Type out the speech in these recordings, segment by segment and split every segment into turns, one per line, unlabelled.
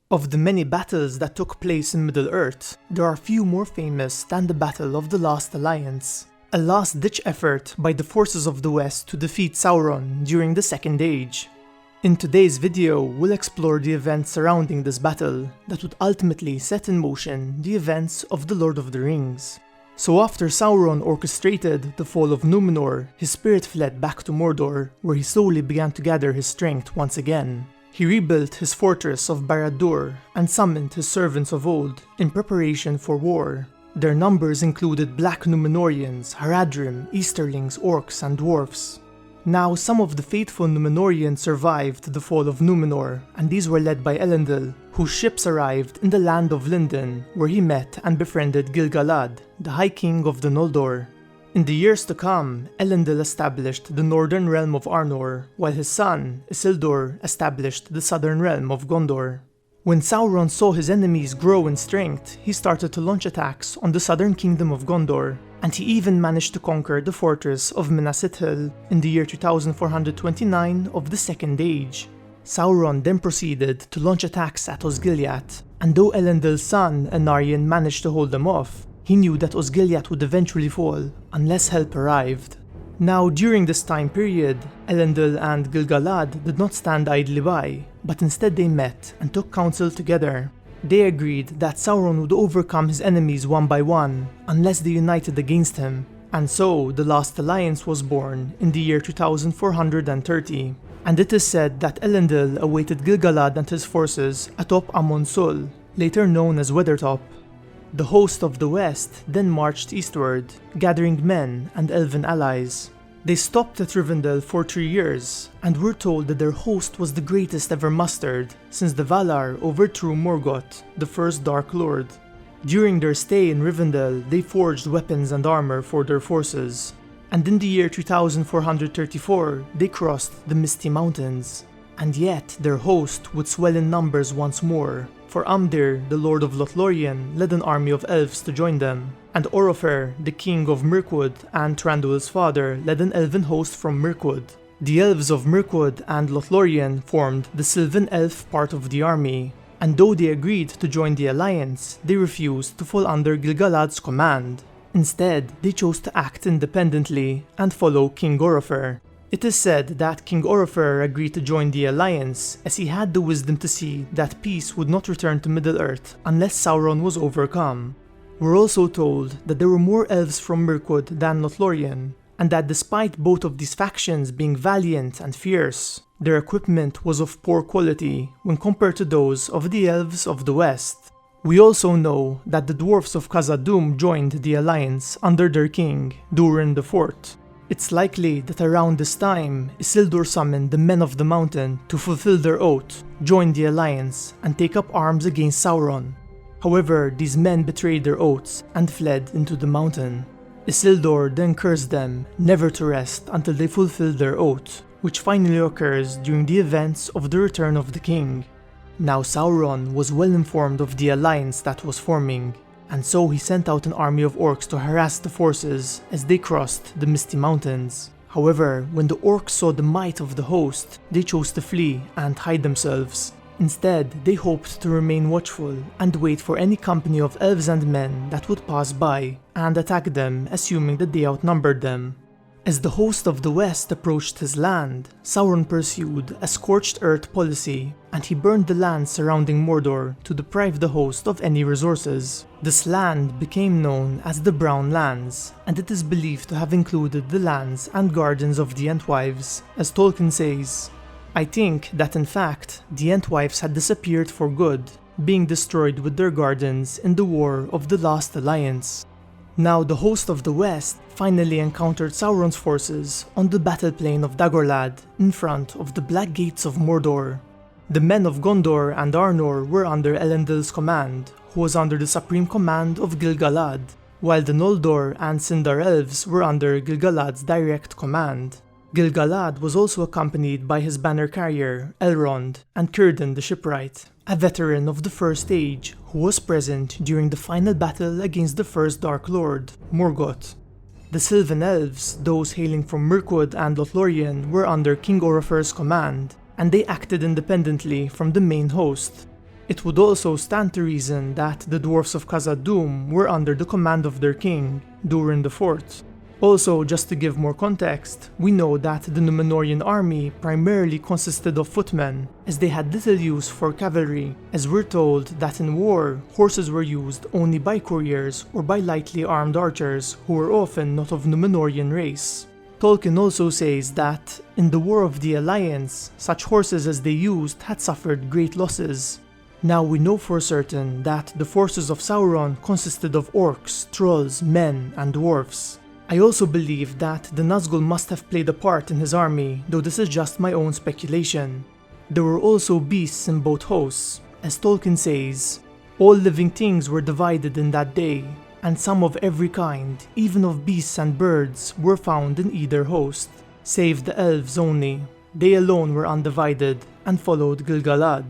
Of the many battles that took place in Middle-earth, there are few more famous than the Battle of the Last Alliance, a last-ditch effort by the forces of the West to defeat Sauron during the Second Age. In today's video, we'll explore the events surrounding this battle that would ultimately set in motion the events of The Lord of the Rings. So after Sauron orchestrated the fall of Numenor, his spirit fled back to Mordor, where he slowly began to gather his strength once again. He rebuilt his fortress of Barad-dûr and summoned his servants of old in preparation for war. Their numbers included Black Númenóreans, Haradrim, Easterlings, Orcs, and Dwarfs. Now, some of the faithful Númenóreans survived the fall of Numenor, and these were led by Elendil, whose ships arrived in the land of Lindon, where he met and befriended Gil-Galad, the High King of the Noldor. In the years to come, Elendil established the northern realm of Arnor, while his son, Isildur, established the southern realm of Gondor. When Sauron saw his enemies grow in strength, he started to launch attacks on the southern kingdom of Gondor, and he even managed to conquer the fortress of Minas Ithil in the year 2429 of the Second Age. Sauron then proceeded to launch attacks at Osgiliath, and though Elendil's son, Anarion, managed to hold them off, he knew that Osgiliath would eventually fall unless help arrived. Now, during this time period, Elendil and Gil-Galad did not stand idly by, but instead they met and took counsel together. They agreed that Sauron would overcome his enemies one by one, unless they united against him, and so the Last Alliance was born in the year 2430, and it is said that Elendil awaited Gil-Galad and his forces atop Amon Sul, later known as Weathertop. The host of the West then marched eastward, gathering men and elven allies. They stopped at Rivendell for 3 years, and were told that their host was the greatest ever mustered, since the Valar overthrew Morgoth, the first Dark Lord. During their stay in Rivendell, they forged weapons and armor for their forces, and in the year 2434, they crossed the Misty Mountains. And yet, their host would swell in numbers once more, for Amdir, the Lord of Lothlorien, led an army of elves to join them, and Orofer, the king of Mirkwood and Thranduil's father, led an elven host from Mirkwood. The elves of Mirkwood and Lothlorien formed the Sylvan Elf part of the army, and though they agreed to join the alliance, they refused to fall under Gil-Galad's command. Instead, they chose to act independently and follow King Orofer. It is said that King Orofer agreed to join the alliance as he had the wisdom to see that peace would not return to Middle-earth unless Sauron was overcome. We're also told that there were more elves from Mirkwood than Lothlorien, and that despite both of these factions being valiant and fierce, their equipment was of poor quality when compared to those of the elves of the West. We also know that the dwarfs of Khazad-dûm joined the alliance under their king, Durin IV. It's likely that around this time, Isildur summoned the Men of the Mountain to fulfill their oath, join the alliance, and take up arms against Sauron. However, these men betrayed their oaths and fled into the mountain. Isildur then cursed them never to rest until they fulfilled their oath, which finally occurs during the events of the Return of the King. Now Sauron was well informed of the alliance that was forming, and so he sent out an army of orcs to harass the forces as they crossed the Misty Mountains. However, when the orcs saw the might of the host, they chose to flee and hide themselves. Instead, they hoped to remain watchful and wait for any company of elves and men that would pass by and attack them, assuming that they outnumbered them. As the host of the West approached his land, Sauron pursued a scorched earth policy, and he burned the lands surrounding Mordor to deprive the host of any resources. This land became known as the Brown Lands, and it is believed to have included the lands and gardens of the Entwives, as Tolkien says. I think that in fact, the Entwives had disappeared for good, being destroyed with their gardens in the War of the Last Alliance. Now the host of the West finally encountered Sauron's forces on the battle plain of Dagorlad in front of the Black Gates of Mordor. The men of Gondor and Arnor were under Elendil's command, who was under the supreme command of Gil-Galad, while the Noldor and Sindar elves were under Gil-Galad's direct command. Gil-Galad was also accompanied by his banner carrier, Elrond, and Círdan the Shipwright, a veteran of the First Age who was present during the final battle against the first Dark Lord, Morgoth. The Sylvan Elves, those hailing from Mirkwood and Lothlorien, were under King Orofer's command, and they acted independently from the main host. It would also stand to reason that the dwarfs of Khazad-dûm were under the command of their king, Durin IV. Also, just to give more context, we know that the Númenórean army primarily consisted of footmen, as they had little use for cavalry, as we're told that in war, horses were used only by couriers or by lightly armed archers who were often not of Númenórean race. Tolkien also says that, in the War of the Alliance, such horses as they used had suffered great losses. Now we know for certain that the forces of Sauron consisted of orcs, trolls, men, and dwarfs. I also believe that the Nazgûl must have played a part in his army, though this is just my own speculation. There were also beasts in both hosts. As Tolkien says, all living things were divided in that day, and some of every kind, even of beasts and birds, were found in either host, save the elves only. They alone were undivided, and followed Gil-Galad.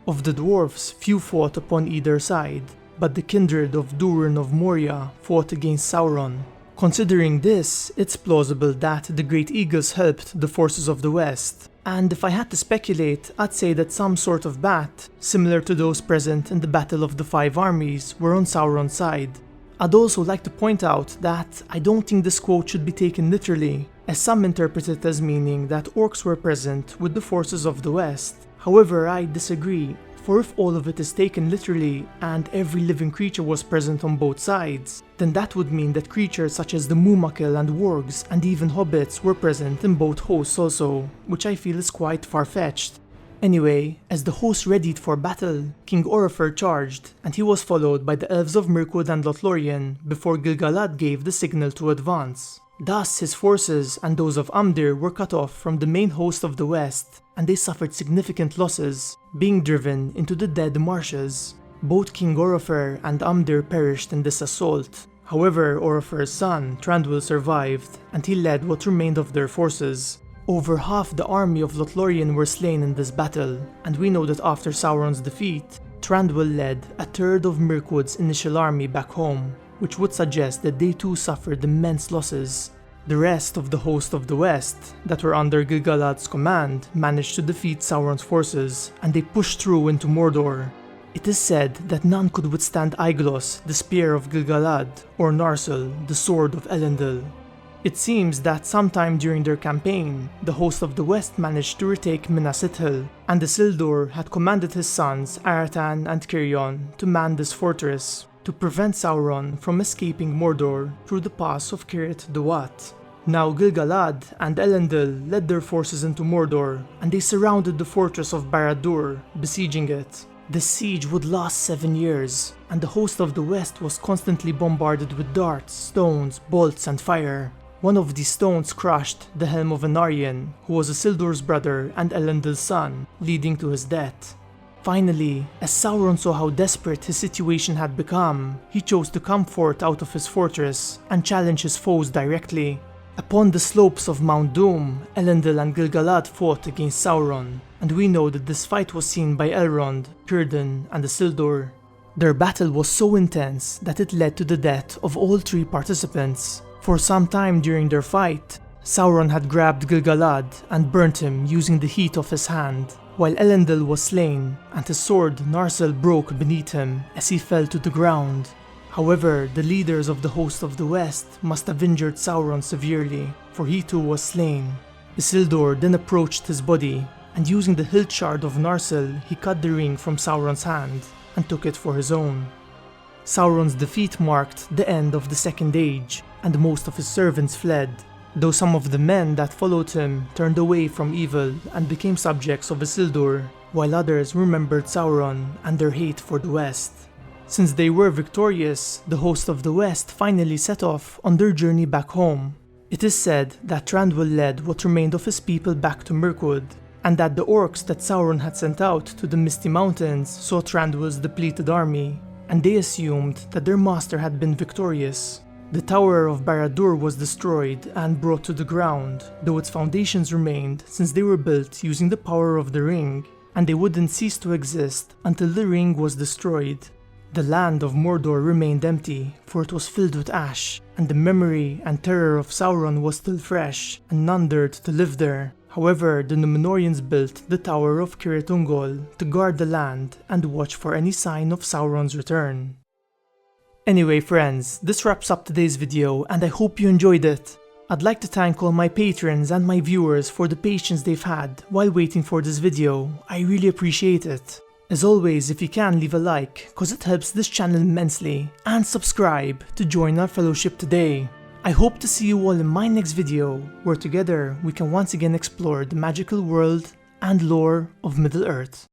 Of the dwarfs, few fought upon either side, but the kindred of Durin of Moria fought against Sauron. Considering this, it's plausible that the Great Eagles helped the forces of the West, and if I had to speculate, I'd say that some sort of bat, similar to those present in the Battle of the Five Armies, were on Sauron's side. I'd also like to point out that I don't think this quote should be taken literally, as some interpret it as meaning that orcs were present with the forces of the West. However, I disagree, for if all of it is taken literally and every living creature was present on both sides, then that would mean that creatures such as the Mumakil and wargs and even hobbits were present in both hosts also, which I feel is quite far-fetched. Anyway, as the hosts readied for battle, King Orofer charged, and he was followed by the Elves of Mirkwood and Lothlorien before Gil-Galad gave the signal to advance. Thus, his forces and those of Amdir were cut off from the main host of the west, and they suffered significant losses, being driven into the dead marshes. Both King Orofer and Amdir perished in this assault. However, Orofer's son, Thranduil, survived, and he led what remained of their forces. Over half the army of Lothlorien were slain in this battle, and we know that after Sauron's defeat, Thranduil led a third of Mirkwood's initial army back home, which would suggest that they too suffered immense losses. The rest of the host of the West, that were under Gil-Galad's command, managed to defeat Sauron's forces, and they pushed through into Mordor. It is said that none could withstand Aiglos, the spear of Gil-Galad, or Narsil, the sword of Elendil. It seems that sometime during their campaign, the host of the West managed to retake Minas Ithil, and Isildur had commanded his sons Aratan and Cirion to man this fortress, to prevent Sauron from escaping Mordor through the pass of Cirith Dûat. Now Gil-Galad and Elendil led their forces into Mordor, and they surrounded the fortress of Barad-dûr, besieging it. The siege would last 7 years, and the host of the West was constantly bombarded with darts, stones, bolts, and fire. One of these stones crushed the helm of Anarion, who was Isildur's brother and Elendil's son, leading to his death. Finally, as Sauron saw how desperate his situation had become, he chose to come forth out of his fortress and challenge his foes directly. Upon the slopes of Mount Doom, Elendil and Gil-Galad fought against Sauron, and we know that this fight was seen by Elrond, Círdan, and Isildur. Their battle was so intense that it led to the death of all 3 participants. For some time during their fight, Sauron had grabbed Gil-Galad and burnt him using the heat of his hand, while Elendil was slain and his sword Narsil broke beneath him as he fell to the ground. However, the leaders of the host of the West must have injured Sauron severely, for he too was slain. Isildur then approached his body, and using the hilt shard of Narsil, he cut the ring from Sauron's hand and took it for his own. Sauron's defeat marked the end of the Second Age, and most of his servants fled, though some of the men that followed him turned away from evil and became subjects of Isildur, while others remembered Sauron and their hate for the West. Since they were victorious, the host of the West finally set off on their journey back home. It is said that Thranduil led what remained of his people back to Mirkwood, and that the orcs that Sauron had sent out to the Misty Mountains saw Thranduil's depleted army, and they assumed that their master had been victorious. The Tower of Barad-dûr was destroyed and brought to the ground, though its foundations remained since they were built using the power of the ring, and they wouldn't cease to exist until the ring was destroyed. The land of Mordor remained empty, for it was filled with ash, and the memory and terror of Sauron was still fresh, and none dared to live there. However, the Númenóreans built the Tower of Cirith Ungol to guard the land and watch for any sign of Sauron's return. Anyway friends, this wraps up today's video and I hope you enjoyed it. I'd like to thank all my patrons and my viewers for the patience they've had while waiting for this video. I really appreciate it. As always, if you can, leave a like, cause it helps this channel immensely, and subscribe to join our fellowship today. I hope to see you all in my next video, where together we can once again explore the magical world and lore of Middle-earth.